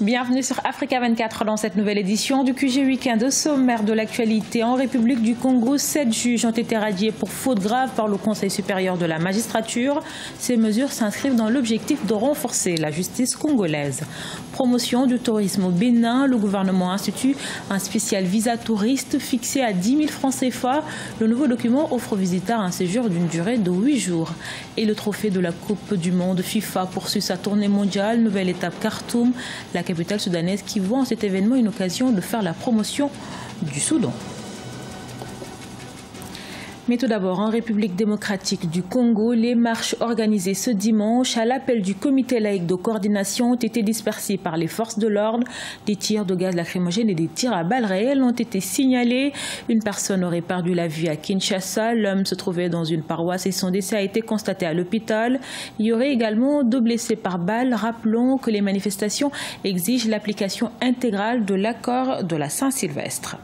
Bienvenue sur Africa 24 dans cette nouvelle édition du QG Week-end. Au sommaire de l'actualité, en République du Congo, 7 juges ont été radiés pour faute grave par le Conseil supérieur de la magistrature. Ces mesures s'inscrivent dans l'objectif de renforcer la justice congolaise. Promotion du tourisme au Bénin, le gouvernement institue un spécial visa touriste fixé à 10 000 francs CFA. Le nouveau document offre aux visiteurs un séjour d'une durée de 8 jours. Et le trophée de la Coupe du Monde FIFA poursuit sa tournée mondiale. Nouvelle étape Khartoum, la capitale soudanaise qui voit en cet événement une occasion de faire la promotion du Soudan. Mais tout d'abord, en République démocratique du Congo, les marches organisées ce dimanche à l'appel du comité laïque de coordination ont été dispersées par les forces de l'ordre. Des tirs de gaz lacrymogène et des tirs à balles réelles ont été signalés. Une personne aurait perdu la vie à Kinshasa. L'homme se trouvait dans une paroisse et son décès a été constaté à l'hôpital. Il y aurait également 2 blessés par balle. Rappelons que les manifestations exigent l'application intégrale de l'accord de la Saint-Sylvestre.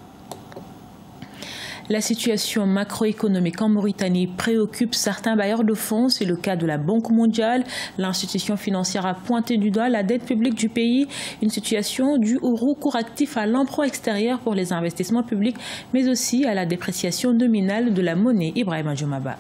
La situation macroéconomique en Mauritanie préoccupe certains bailleurs de fonds. C'est le cas de la Banque mondiale. L'institution financière a pointé du doigt la dette publique du pays, une situation due au recours actif à l'emprunt extérieur pour les investissements publics, mais aussi à la dépréciation nominale de la monnaie. Ibrahima Djoumaba.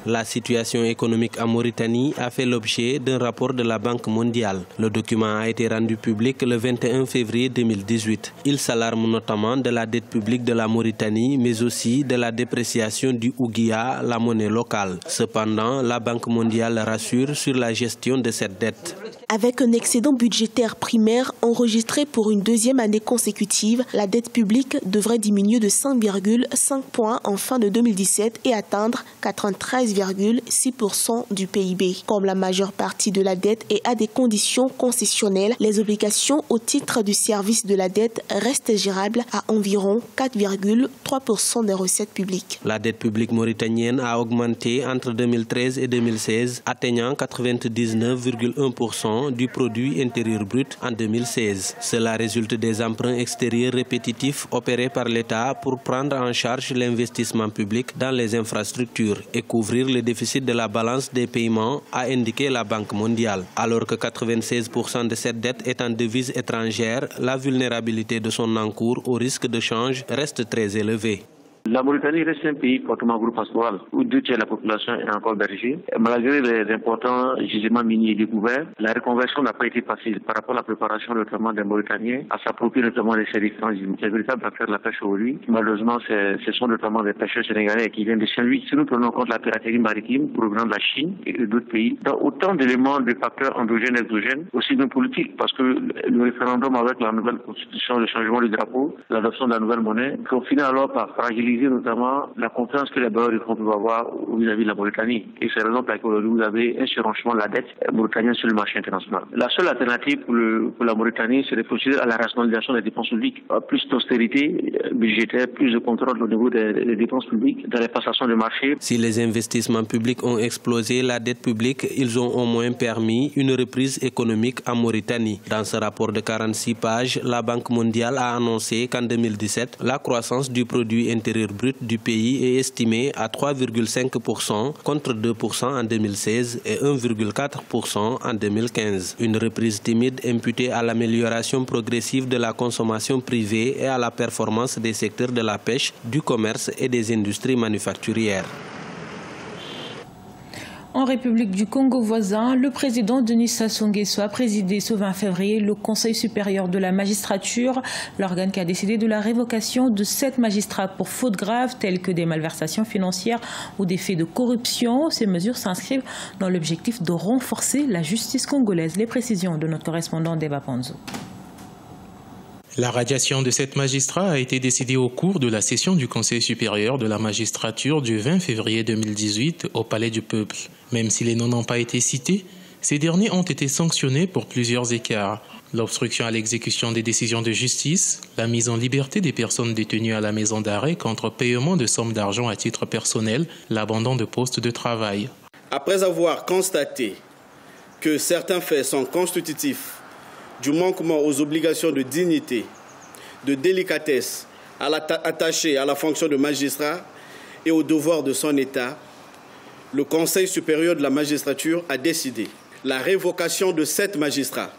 La situation économique en Mauritanie a fait l'objet d'un rapport de la Banque mondiale. Le document a été rendu public le 21 février 2018. Il s'alarme notamment de la dette publique de la Mauritanie, mais aussi de la dépréciation du Ouguiya, la monnaie locale. Cependant, la Banque mondiale rassure sur la gestion de cette dette. Avec un excédent budgétaire primaire enregistré pour une deuxième année consécutive, la dette publique devrait diminuer de 5,5 points en fin de 2017 et atteindre 93,6% du PIB. Comme la majeure partie de la dette est à des conditions concessionnelles, les obligations au titre du service de la dette restent gérables à environ 4,3% des recettes publiques. La dette publique mauritanienne a augmenté entre 2013 et 2016, atteignant 99,1% du produit intérieur brut en 2016. Cela résulte des emprunts extérieurs répétitifs opérés par l'État pour prendre en charge l'investissement public dans les infrastructures et couvrir le déficit de la balance des paiements, a indiqué la Banque mondiale. Alors que 96% de cette dette est en devise étrangère, la vulnérabilité de son encours au risque de change reste très élevée. La Mauritanie reste un pays fortement agro-pastoral où 2 tiers de la population est encore berger. Malgré les importants gisements miniers découverts, la reconversion n'a pas été facile par rapport à la préparation notamment des Mauritaniens à s'approprier notamment les services gisements. C'est véritable affaire de la pêche aujourd'hui. Malheureusement, ce sont notamment des pêcheurs sénégalais qui viennent de Saint-Louis. Si nous prenons en compte la piraterie maritime provenant de la Chine et d'autres pays, dans autant d'éléments, de facteurs endogènes et exogènes, aussi bien politiques, parce que le référendum avec la nouvelle constitution, le changement du drapeau, l'adoption de la nouvelle monnaie, qu'on finit alors par fragiliser notamment la confiance que les bailleurs de fonds peuvent avoir vis-à-vis de la Mauritanie. Et c'est la raison pour laquelle vous avez un surenchement de la dette mauritanienne sur le marché international. La seule alternative pour la Mauritanie, c'est de procéder à la rationalisation des dépenses publiques. Plus d'austérité budgétaire, plus de contrôle au niveau des dépenses publiques, dans les passations de marché. Si les investissements publics ont explosé la dette publique, ils ont au moins permis une reprise économique en Mauritanie. Dans ce rapport de 46 pages, la Banque mondiale a annoncé qu'en 2017, la croissance du produit intérieur brut du pays est estimé à 3,5% contre 2% en 2016 et 1,4% en 2015. Une reprise timide imputée à l'amélioration progressive de la consommation privée et à la performance des secteurs de la pêche, du commerce et des industries manufacturières. En République du Congo voisin, le président Denis Sassou Nguesso a présidé ce 20 février le Conseil supérieur de la magistrature, l'organe qui a décidé de la révocation de 7 magistrats pour fautes graves telles que des malversations financières ou des faits de corruption. Ces mesures s'inscrivent dans l'objectif de renforcer la justice congolaise. Les précisions de notre correspondant Deba Panzo. La radiation de 7 magistrats a été décidée au cours de la session du Conseil supérieur de la magistrature du 20 février 2018 au Palais du Peuple. Même si les noms n'ont pas été cités, ces derniers ont été sanctionnés pour plusieurs écarts. L'obstruction à l'exécution des décisions de justice, la mise en liberté des personnes détenues à la maison d'arrêt contre paiement de sommes d'argent à titre personnel, l'abandon de postes de travail. Après avoir constaté que certains faits sont constitutifs du manquement aux obligations de dignité, de délicatesse attachées à la fonction de magistrat et aux devoirs de son État, le Conseil supérieur de la magistrature a décidé la révocation de 7 magistrats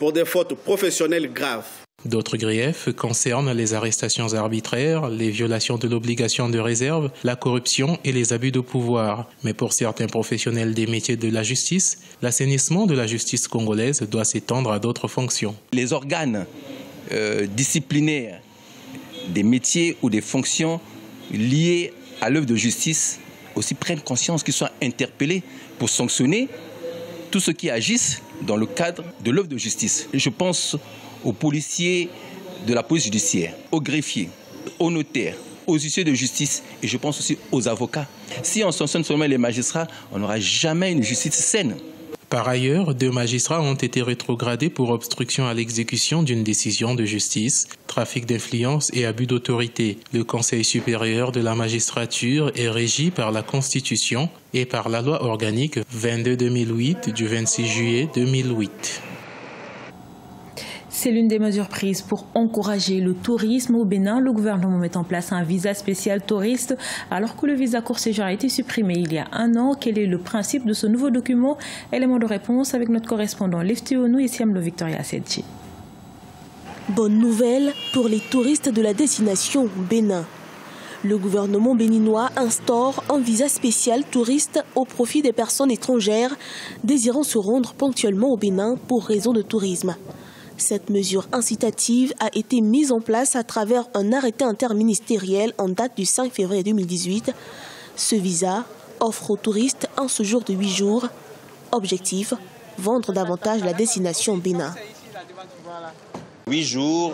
pour des fautes professionnelles graves. D'autres griefs concernent les arrestations arbitraires, les violations de l'obligation de réserve, la corruption et les abus de pouvoir. Mais pour certains professionnels des métiers de la justice, l'assainissement de la justice congolaise doit s'étendre à d'autres fonctions. Les organes disciplinaires des métiers ou des fonctions liées à l'œuvre de justice aussi prennent conscience qu'ils soient interpellés pour sanctionner tous ceux qui agissent dans le cadre de l'œuvre de justice. Et je pense aux policiers de la police judiciaire, aux greffiers, aux notaires, aux huissiers de justice et je pense aussi aux avocats. Si on sanctionne seulement les magistrats, on n'aura jamais une justice saine. Par ailleurs, 2 magistrats ont été rétrogradés pour obstruction à l'exécution d'une décision de justice, trafic d'influence et abus d'autorité. Le Conseil supérieur de la magistrature est régi par la Constitution et par la loi organique 22/2008 du 26 juillet 2008. C'est l'une des mesures prises pour encourager le tourisme au Bénin. Le gouvernement met en place un visa spécial touriste alors que le visa court séjour a été supprimé il y a 1 an. Quel est le principe de ce nouveau document? Élément de réponse avec notre correspondant Lefty Onou et Siamlo Victoria Sedji. Bonne nouvelle pour les touristes de la destination Bénin. Le gouvernement béninois instaure un visa spécial touriste au profit des personnes étrangères désirant se rendre ponctuellement au Bénin pour raison de tourisme. Cette mesure incitative a été mise en place à travers un arrêté interministériel en date du 5 février 2018. Ce visa offre aux touristes un séjour de 8 jours. Objectif, vendre davantage la destination Bénin. 8 jours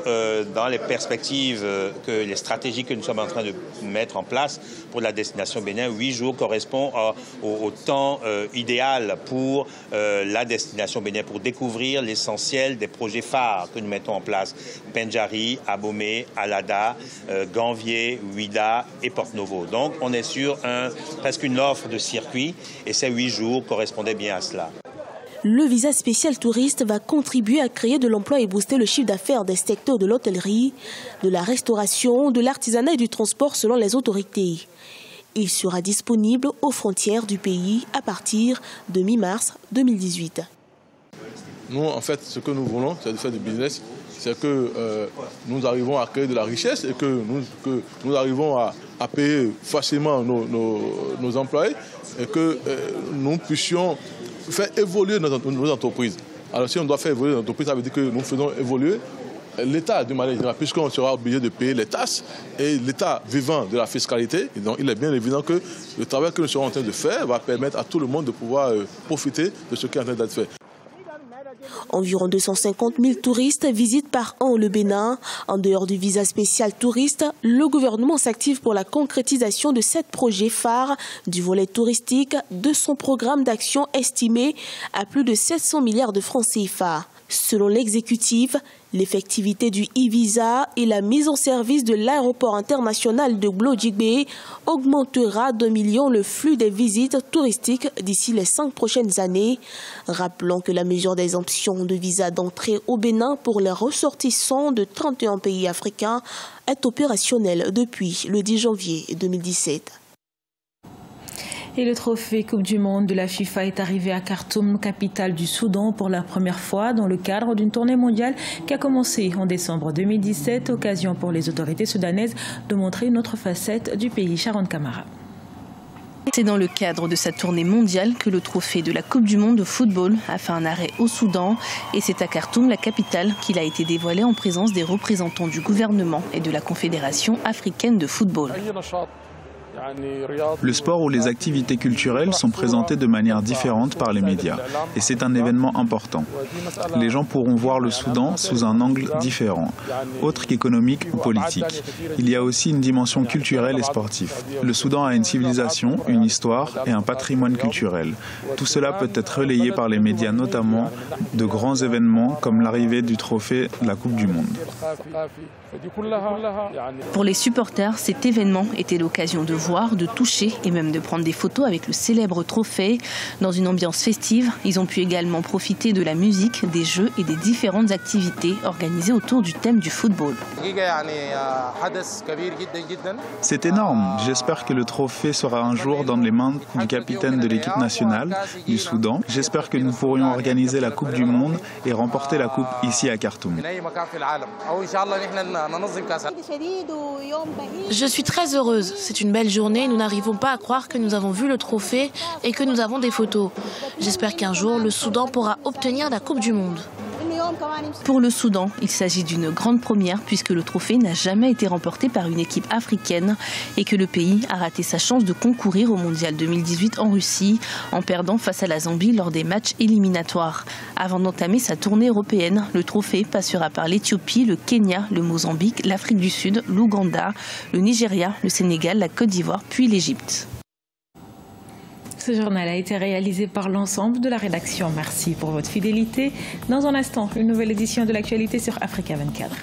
dans les perspectives, les stratégies que nous sommes en train de mettre en place pour la destination Bénin. 8 jours correspond au temps idéal pour la destination Bénin, pour découvrir l'essentiel des projets phares que nous mettons en place. Pendjari, Abomey, Alada, Ganvier, Ouida et Porte-Novo. Donc on est sur presque une offre de circuit et ces 8 jours correspondaient bien à cela. Le visa spécial touriste va contribuer à créer de l'emploi et booster le chiffre d'affaires des secteurs de l'hôtellerie, de la restauration, de l'artisanat et du transport selon les autorités. Il sera disponible aux frontières du pays à partir de mi-mars 2018. Nous, en fait, ce que nous voulons, c'est de faire du business, c'est que nous arrivons à créer de la richesse et que nous arrivons à payer facilement nos employés et que nous puissions faire évoluer nos entreprises. Alors si on doit faire évoluer nos entreprises, ça veut dire que nous faisons évoluer l'État de manière générale, puisqu'on sera obligé de payer les taxes et l'État vivant de la fiscalité. Et donc il est bien évident que le travail que nous serons en train de faire va permettre à tout le monde de pouvoir profiter de ce qui est en train d'être fait. Environ 250 000 touristes visitent par an le Bénin. En dehors du visa spécial touriste, le gouvernement s'active pour la concrétisation de 7 projets phares du volet touristique de son programme d'action estimé à plus de 700 milliards de francs CFA. Selon l'exécutif, l'effectivité du e-visa et la mise en service de l'aéroport international de Glodjigbe augmentera d'1 million le flux des visites touristiques d'ici les 5 prochaines années. Rappelons que la mesure d'exemption de visa d'entrée au Bénin pour les ressortissants de 31 pays africains est opérationnelle depuis le 10 janvier 2017. Et le trophée Coupe du Monde de la FIFA est arrivé à Khartoum, capitale du Soudan, pour la première fois dans le cadre d'une tournée mondiale qui a commencé en décembre 2017. Occasion pour les autorités soudanaises de montrer une autre facette du pays. Sharon Kamara. C'est dans le cadre de sa tournée mondiale que le trophée de la Coupe du Monde de football a fait un arrêt au Soudan. Et c'est à Khartoum, la capitale, qu'il a été dévoilé en présence des représentants du gouvernement et de la Confédération africaine de football. Le sport ou les activités culturelles sont présentées de manière différente par les médias et c'est un événement important. Les gens pourront voir le Soudan sous un angle différent, autre qu'économique ou politique. Il y a aussi une dimension culturelle et sportive. Le Soudan a une civilisation, une histoire et un patrimoine culturel. Tout cela peut être relayé par les médias, notamment de grands événements comme l'arrivée du trophée de la Coupe du Monde. Pour les supporters, cet événement était l'occasion de voir, de toucher et même de prendre des photos avec le célèbre trophée. Dans une ambiance festive, ils ont pu également profiter de la musique, des jeux et des différentes activités organisées autour du thème du football. C'est énorme. J'espère que le trophée sera un jour dans les mains du capitaine de l'équipe nationale du Soudan. J'espère que nous pourrions organiser la Coupe du Monde et remporter la Coupe ici à Khartoum. Je suis très heureuse. C'est une belle journée. Nous n'arrivons pas à croire que nous avons vu le trophée et que nous avons des photos. J'espère qu'un jour, le Soudan pourra obtenir la Coupe du Monde. Pour le Soudan, il s'agit d'une grande première puisque le trophée n'a jamais été remporté par une équipe africaine et que le pays a raté sa chance de concourir au Mondial 2018 en Russie en perdant face à la Zambie lors des matchs éliminatoires. Avant d'entamer sa tournée européenne, le trophée passera par l'Éthiopie, le Kenya, le Mozambique, l'Afrique du Sud, l'Ouganda, le Nigeria, le Sénégal, la Côte d'Ivoire puis l'Égypte. Ce journal a été réalisé par l'ensemble de la rédaction. Merci pour votre fidélité. Dans un instant, une nouvelle édition de l'actualité sur Africa 24.